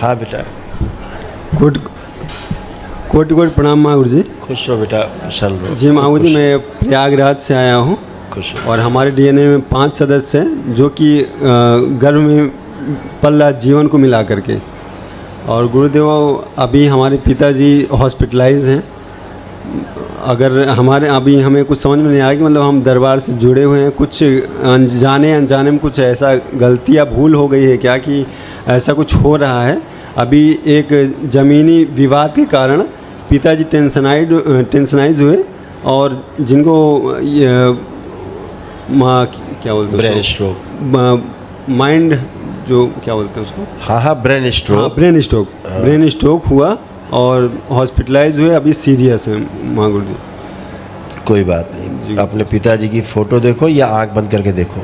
हाँ बेटा, कोटि कोटि प्रणाम महागुरु जी। खुश रहो बेटा, प्रसन्न रहो। जी महागुरु जी, मैं प्रयागराज से आया हूँ खुश रहो। और हमारे डीएनए में 5 सदस्य हैं जो कि गर्भ में पल रहा जीवन को मिला करके। और गुरुदेव, अभी हमारे पिताजी हॉस्पिटलाइज हैं। अगर हमारे अभी हमें कुछ समझ में नहीं आ रहा कि मतलब हम दरबार से जुड़े हुए हैं, कुछ अनजाने में कुछ ऐसा गलती या भूल हो गई है क्या कि ऐसा कुछ हो रहा है? अभी एक ज़मीनी विवाद के कारण पिताजी टेंशनाइज हुए और जिनको क्या बोलते हैं, ब्रेन स्ट्रोक, माइंड जो क्या बोलते हैं उसको, हाँ ब्रेन स्ट्रोक, ब्रेन स्ट्रोक हुआ और हॉस्पिटलाइज हुए, अभी सीरियस है महागुरु जी। कोई बात नहीं। अपने पिताजी की फ़ोटो देखो या आंख बंद करके देखो।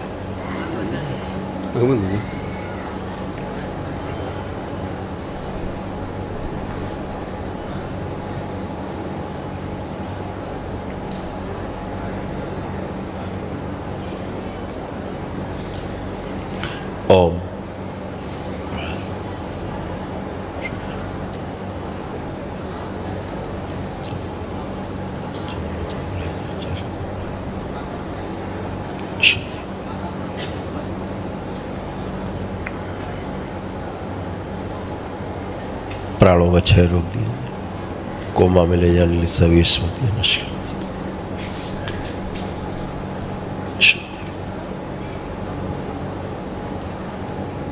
ओम। प्राणों का क्षय रोक दिया, कोमा में ले जाने सभी स्मृतियां नष्ट कर दी।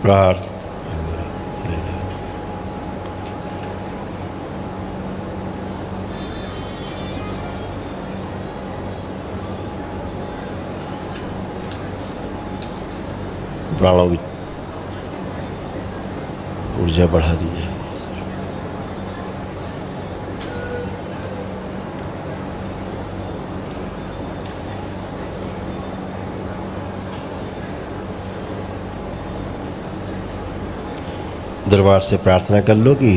प्रार्थ प्राणों की ऊर्जा बढ़ा दी है। दरबार से प्रार्थना कर लो कि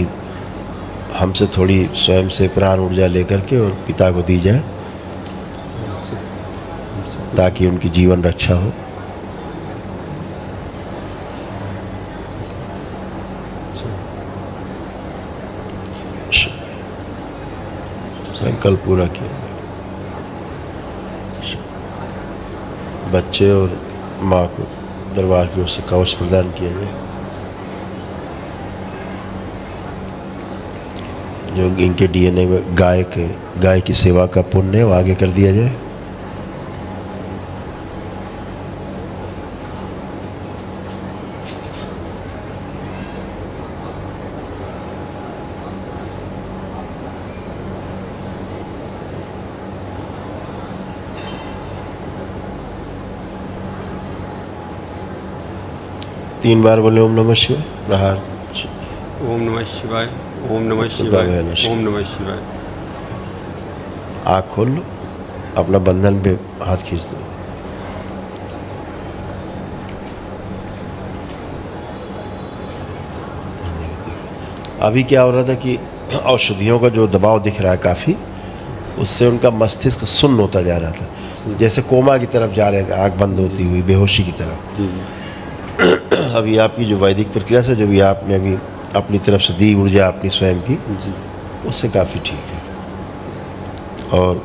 हमसे थोड़ी स्वयं से प्राण ऊर्जा लेकर के और पिता को दी जाए ताकि उनकी जीवन रक्षा हो। संकल्प पूरा किया। बच्चे और माँ को दरबार की ओर से कवच प्रदान किया जाए जो इनके डीएनए में गाय की सेवा का पुण्य है वो आगे कर दिया जाए। तीन बार बोले ओम नमः शिवाय। प्रहार। ओम नमः शिवाय, ओम नमः शिवाय, ओम नमः शिवाय। आँख खोल लो, अपना बंधन पे हाथ खींच दो। अभी क्या हो रहा था कि औषधियों का जो दबाव दिख रहा है काफ़ी, उससे उनका मस्तिष्क सुन्न होता जा रहा था, जैसे कोमा की तरफ जा रहे थे, आँख बंद होती हुई बेहोशी की तरफ। अभी आपकी जो वैदिक प्रक्रिया से जो भी आपने अभी अपनी तरफ से दी ऊर्जा अपनी स्वयं की, उससे काफ़ी ठीक है। और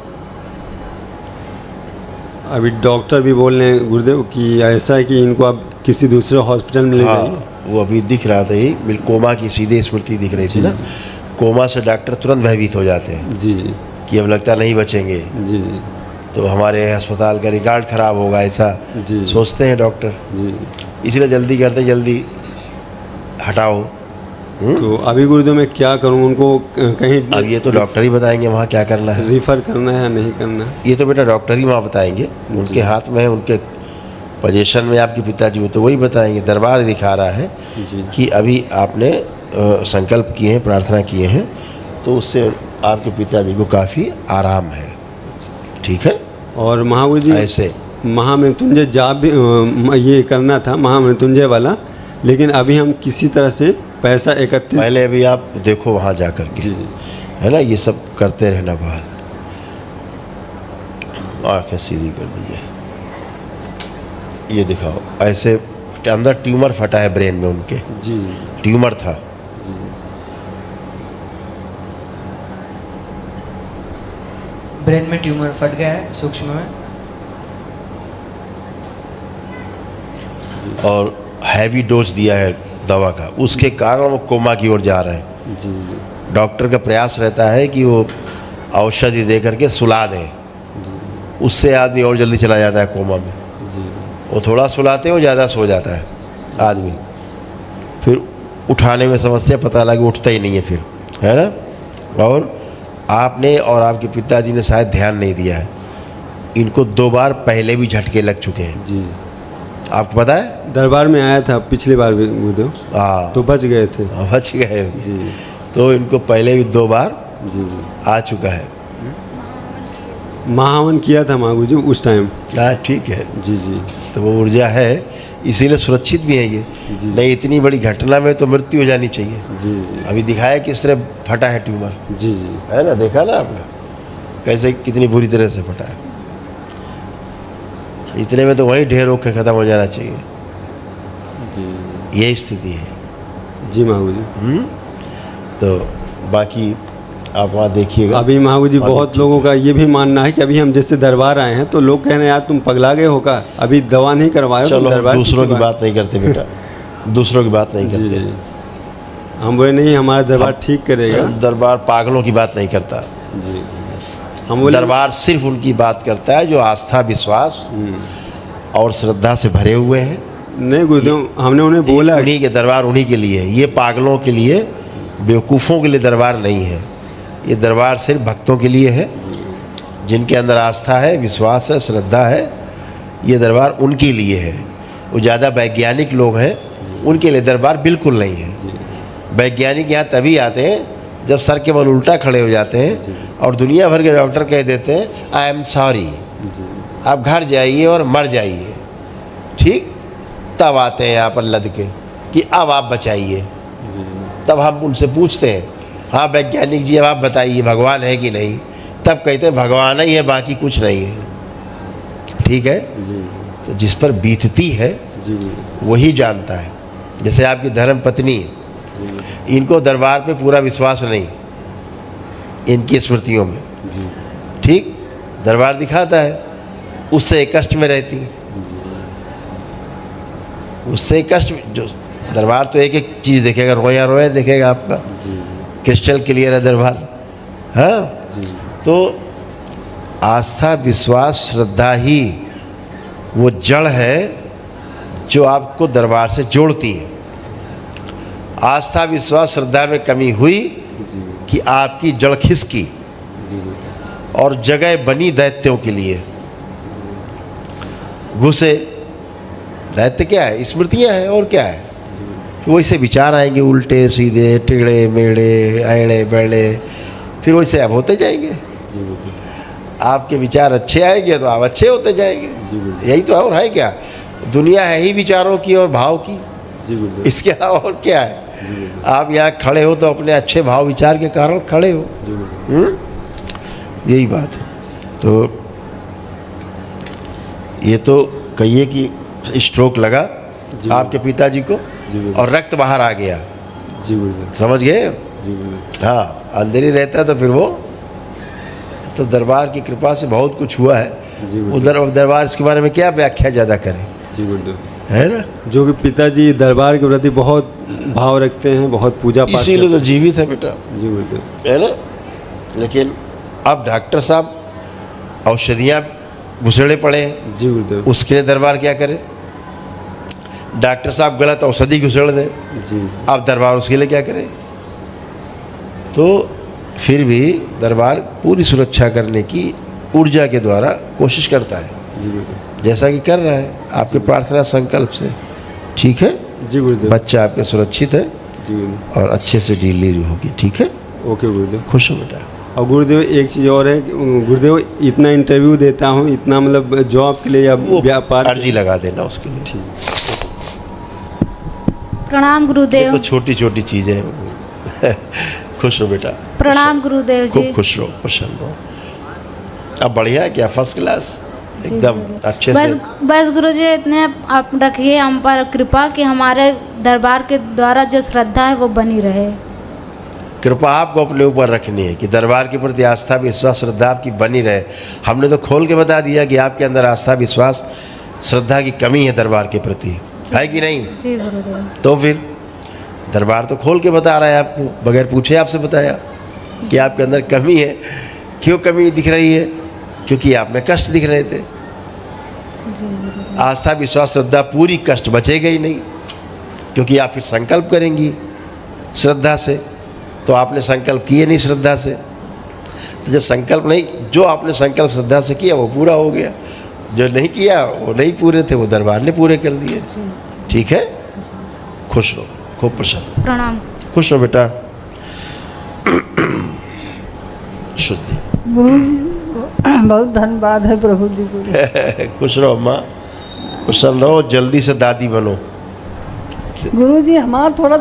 अभी डॉक्टर भी बोल रहे हैं गुरुदेव कि ऐसा है कि इनको अब किसी दूसरे हॉस्पिटल में ले जाइए। वो अभी दिख रहा था, यही बिल्कुल कोमा की सीधे स्मृति दिख रही थी ना। कोमा से डॉक्टर तुरंत भयभीत हो जाते हैं जी कि अब लगता नहीं बचेंगे, जी तो हमारे अस्पताल का रिकॉर्ड खराब होगा, ऐसा सोचते हैं डॉक्टर। इसलिए जल्दी करते, जल्दी हटाओ। तो अभी गुरुदेव मैं क्या करूं, उनको कहीं अब ये तो डॉक्टर ही बताएंगे वहाँ क्या करना है, रिफ़र करना है या नहीं करना है। ये तो बेटा डॉक्टर ही वहाँ बताएंगे, उनके हाथ में है, उनके पोजीशन में आपके पिताजी वो तो वही बताएंगे। दरबार दिखा रहा है कि अभी आपने संकल्प किए हैं, प्रार्थना किए हैं, तो उससे आपके पिताजी को काफ़ी आराम है। ठीक है। और महागुरु जी ऐसे महामृत्युंजय जाप भी ये करना था, महामृत्युंजय वाला, लेकिन अभी हम किसी तरह से पैसा एकत्रित, पहले अभी आप देखो वहाँ जा कर के, है ना, ये सब करते रहना। बाद आँखें सीधी कर दीजिए, ये दिखाओ। ऐसे अंदर ट्यूमर फटा है ब्रेन में उनके, जी ट्यूमर था, ब्रेन में ट्यूमर फट गया है सूक्ष्म में। और हैवी डोज दिया है दवा का, उसके कारण वो कोमा की ओर जा रहे हैं। जी डॉक्टर का प्रयास रहता है कि वो औषधि दे करके सुला दें, उससे आदमी और जल्दी चला जाता है कोमा में। जी वो थोड़ा सुलाते हैं, वो ज़्यादा सो जाता है आदमी, फिर उठाने में समस्या, पता लगा उठता ही नहीं है फिर, है ना। और आपने और आपके पिताजी ने शायद ध्यान नहीं दिया है, इनको 2 बार पहले भी झटके लग चुके हैं, जी। आपको पता है। दरबार में आया था पिछली बार भी गुरुदेव, हाँ, तो बच गए थे। बच गए। जी तो इनको पहले भी 2 बार जी जी। आ चुका है। महावन किया था माँ गुरुजी उस टाइम। हाँ ठीक है, जी जी तो वो ऊर्जा है, इसीलिए सुरक्षित भी है ये। जी। नहीं इतनी बड़ी घटना में तो मृत्यु हो जानी चाहिए। जी जी अभी दिखाया किस तरह फटा है ट्यूमर, जी जी है ना, देखा ना आपने कैसे कितनी बुरी तरह से फटा है। इतने में तो वहीं ढेर होकर ख़त्म हो जाना चाहिए, जी यही स्थिति है। जी माँ गुरुजी। तो बाकी आप वहाँ देखिएगा। अभी माँ गुरुजी अभी बहुत लोगों का ये भी मानना है कि अभी हम जैसे दरबार आए हैं तो लोग कह रहे हैं यार तुम पगला गए हो का, अभी दवा नहीं करवाए हो, तुम चलो हम दरबार दूसरों की क्यों बात नहीं करते बेटा, दूसरों की बात नहीं आए? जी करते। जी। हम बोले नहीं हमारा दरबार ठीक करेगा। दरबार पागलों की बात नहीं करता, जी हम बोले दरबार सिर्फ उनकी बात करता है जो आस्था, विश्वास और श्रद्धा से भरे हुए हैं। नहीं गुरुदेव, हमने उन्हें बोला उन्हीं के दरबार उन्हीं के लिए है, ये पागलों के लिए, बेवकूफ़ों के लिए दरबार नहीं है। ये दरबार सिर्फ भक्तों के लिए है, जिनके अंदर आस्था है, विश्वास है, श्रद्धा है। ये दरबार उनके लिए है। वो ज़्यादा वैज्ञानिक लोग हैं, उनके लिए दरबार बिल्कुल नहीं है। वैज्ञानिक यहाँ तभी आते हैं जब सर के बल उल्टा खड़े हो जाते हैं और दुनिया भर के डॉक्टर कह देते हैं आई एम सॉरी, आप घर जाइए और मर जाइए, ठीक। तब आते हैं यहाँ पर लद के कि अब आप बचाइए। तब हम उनसे पूछते हैं हाँ वैज्ञानिक जी अब आप बताइए भगवान है कि नहीं, तब कहते हैं भगवान ही है, बाकी कुछ नहीं है, ठीक है। जी तो जिस पर बीतती है जी वही जानता है। जैसे आपकी धर्म पत्नी है, इनको दरबार पे पूरा विश्वास नहीं, इनकी स्मृतियों में, जी ठीक। दरबार दिखाता है, उससे एक कष्ट में रहती है, उससे एक कष्ट जो दरबार तो एक एक चीज़ देखेगा, रोया रोया देखेगा आपका, क्रिस्टल क्लियर है दरबार। हाँ, तो आस्था, विश्वास, श्रद्धा ही वो जड़ है जो आपको दरबार से जोड़ती है। आस्था, विश्वास, श्रद्धा में कमी हुई कि आपकी जड़ खिसकी और जगह बनी दैत्यों के लिए, घुसे। दैत्य क्या है? स्मृतियाँ हैं, और क्या है। वैसे विचार आएंगे उल्टे सीधे, टेढ़े मेढ़े, ऐड़े बैड़े, फिर वैसे आप होते जाएंगे। आपके विचार अच्छे आएंगे तो आप अच्छे होते जाएंगे, यही तो और है क्या। दुनिया है ही विचारों की और भाव की, इसके अलावा और क्या है। आप यहाँ खड़े हो तो अपने अच्छे भाव विचार के कारण खड़े हो, यही बात है। तो ये तो कहिए कि स्ट्रोक लगा आपके पिताजी को और रक्त बाहर आ गया, जी गुरुदेव, समझ गए। जी गुरुदेव, हाँ, अंदर ही रहता तो फिर वो तो दरबार की कृपा से बहुत कुछ हुआ है। जी उधर दरबार इसके बारे में क्या व्याख्या ज़्यादा करें, जी गुरुदेव। है ना। जो कि पिताजी दरबार के प्रति बहुत भाव रखते हैं, बहुत पूजा पाठ इसीलिए तो करते जीवित है बेटा, हैं। जी गुरुदेव, है ना। लेकिन अब डॉक्टर साहब औषधियाँ घुसेड़े पड़े हैं, जी गुरुदेव, उसके लिए दरबार क्या करे। डॉक्टर साहब गलत औषधि घुसेड़ दें, जी अब दरबार उसके लिए क्या करे। तो फिर भी दरबार पूरी सुरक्षा करने की ऊर्जा के द्वारा कोशिश करता है, जी गुरुदेव, जैसा कि कर रहा है आपके प्रार्थना संकल्प से, ठीक है। जी गुरुदेव, बच्चा आपके सुरक्षित है जी गुरुदेव, और अच्छे से डिलीवरी होगी, ठीक है। ओके गुरुदेव। खुश हो बेटा। और गुरुदेव एक चीज़ और है कि गुरुदेव इतना इंटरव्यू देता हूँ, इतना मतलब जॉब के लिए या वो व्यापार, अर्जी लगा देना उसके लिए, प्रणाम ये गुरुदेव। तो छोटी छोटी चीज़ें हैं। खुश रहो बेटा, प्रणाम गुरुदेव जी। खूब खुश रहो, प्रसन्न रहो। अब बढ़िया है क्या, फर्स्ट क्लास एकदम अच्छे बस से। बस गुरुजी इतने आप रखिए हम पर कृपा कि हमारे दरबार के द्वारा जो श्रद्धा है वो बनी रहे। कृपा आपको अपने ऊपर रखनी है कि दरबार के प्रति आस्था विश्वास श्रद्धा आपकी बनी रहे। हमने तो खोल के बता दिया कि आपके अंदर आस्था विश्वास श्रद्धा की कमी है दरबार के प्रति, है कि नहीं? जी गुरुदेव। तो फिर दरबार तो खोल के बता रहा है आपको, बगैर पूछे आपसे बताया कि आपके अंदर कमी है। क्यों कमी दिख रही है? क्योंकि आप में कष्ट दिख रहे थे। जी गुरुदेव। आस्था विश्वास श्रद्धा पूरी, कष्ट बचेगा ही नहीं, क्योंकि आप फिर संकल्प करेंगी श्रद्धा से। तो आपने संकल्प किए नहीं श्रद्धा से, तो जब संकल्प नहीं, जो आपने संकल्प श्रद्धा से किया वो पूरा हो गया, जो नहीं किया वो नहीं पूरे थे, वो दरबार ने पूरे कर दिए। ठीक है, खुश रहो, खूब प्रसन्न। प्रणाम। खुश हो बेटा। शुद्धि। गुरु जी बहुत धन्यवाद है प्रभु जी को। खुश रहो अम्मा, प्रसन्न रहो, जल्दी से दादी बनो। गुरु जी हमारा थोड़ा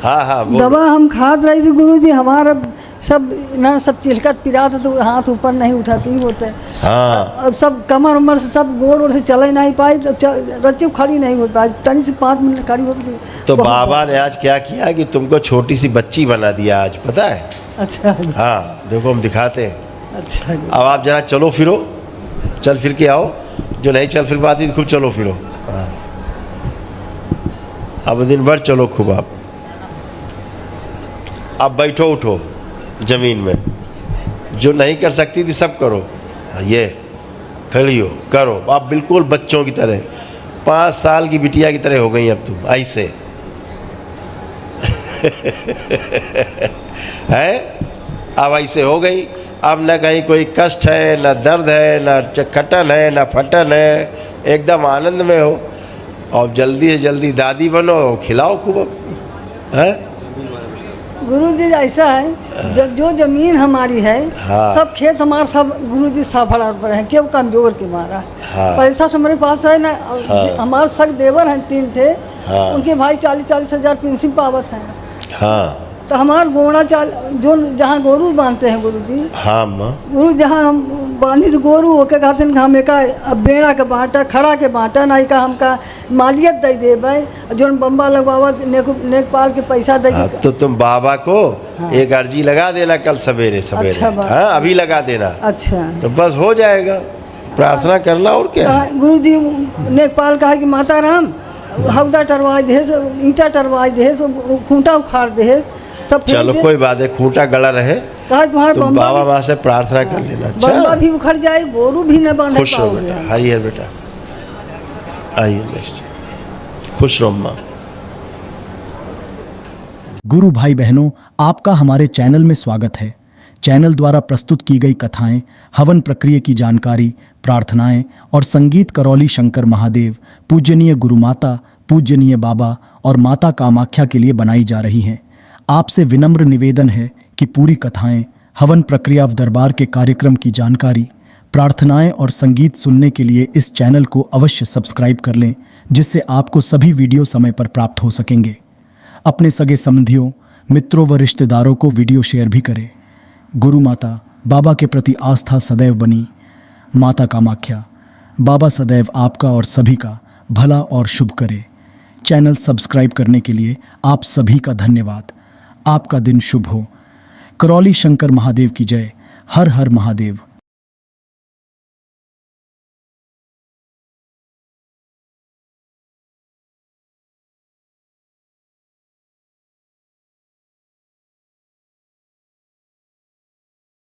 हाँ बोलो। दवा हम खात रही थी गुरु जी, हमारा सब ना सब चिलकट पिरा था, तो हाथ ऊपर नहीं उठाती होते। हाँ और सब कमर उमर से सब गोड़ ओर से चले नहीं पाई, तो रच्ची खड़ी नहीं हो पाई, तनी से 5 मिनट खड़ी होती। तो बाबा ने आज क्या किया कि तुमको छोटी सी बच्ची बना दिया आज, पता है? अच्छा हाँ देखो हम दिखाते हैं। अच्छा अब आप जरा चलो फिरो, चल फिर के आओ, जो नहीं चल फिर पाती खूब चलो फिरो। हाँ अब दिन भर चलो खूब। आप अब बैठो उठो जमीन में, जो नहीं कर सकती थी सब करो। ये खड़ी हो, करो। आप बिल्कुल बच्चों की तरह, 5 साल की बिटिया की तरह हो गई अब तुम, ऐसे है। अब ऐसे हो गई, अब न कहीं कोई कष्ट है, न दर्द है, न खटन है, न फटन है, एकदम आनंद में हो। और जल्दी से जल्दी दादी बनो, खिलाओ खूब अब, है? गुरु जी ऐसा है, जो जमीन हमारी है, हाँ। सब खेत हमारा सब गुरु जी साफड़ा पर है, क्यों कमजोर के मारा। हाँ। पैसा तो हमारे पास है ना। हाँ। हमारे सग देवर हैं 3 ठे। हाँ। उनके भाई 40-40 हज़ार पेंशन पावत हैं। हाँ तो हमार गोड़ा जो जहाँ गोरू बांधते हैं गुरु जी, हाँ अम्मा, गुरु जहाँ हम बांधी तो गोरू होके कहते हैं हम एक बेड़ा के बांटा, खड़ा के बांटा, ना का हमका मालियत दे देवे, जो बम्बा लगवावा नेकपाल के पैसा दे। हाँ, तो तुम बाबा को एक अर्जी लगा देना कल सवेरे सवेरे। अच्छा बात। हाँ अभी लगा देना, अच्छा तो बस हो जाएगा। प्रार्थना करना और क्या है? गुरु जी नेकपाल कहा कि माता राम हवदा टरवा दे, ईंटा टरवा दे, खूंटा उखाड़ दे, सब फेंक चलो दे। कोई बात है, खूंटा गड़ा रहे, कहा तुम्हारा तुम बम्बा बाबा माँ से प्रार्थना कर लेना। बम्बा अच्छा भी उखड़ जाए, गोरू भी न बांध खुश हो पाओगे। बेटा, हरिहर बेटा, आइए नेक्स्ट। खुश रहो अम्मा। गुरु भाई बहनों, आपका हमारे चैनल में स्वागत है। चैनल द्वारा प्रस्तुत की गई कथाएं, हवन प्रक्रिया की जानकारी, प्रार्थनाएं और संगीत करौली शंकर महादेव, पूजनीय गुरु माता, पूजनीय बाबा और माता कामाख्या के लिए बनाई जा रही हैं। आपसे विनम्र निवेदन है कि पूरी कथाएं, हवन प्रक्रिया व दरबार के कार्यक्रम की जानकारी, प्रार्थनाएं और संगीत सुनने के लिए इस चैनल को अवश्य सब्सक्राइब कर लें, जिससे आपको सभी वीडियो समय पर प्राप्त हो सकेंगे। अपने सगे संबंधियों, मित्रों व रिश्तेदारों को वीडियो शेयर भी करें। गुरु माता बाबा के प्रति आस्था सदैव बनी। माता कामाख्या बाबा सदैव आपका और सभी का भला और शुभ करे। चैनल सब्सक्राइब करने के लिए आप सभी का धन्यवाद। आपका दिन शुभ हो। करौली शंकर महादेव की जय। हर हर महादेव।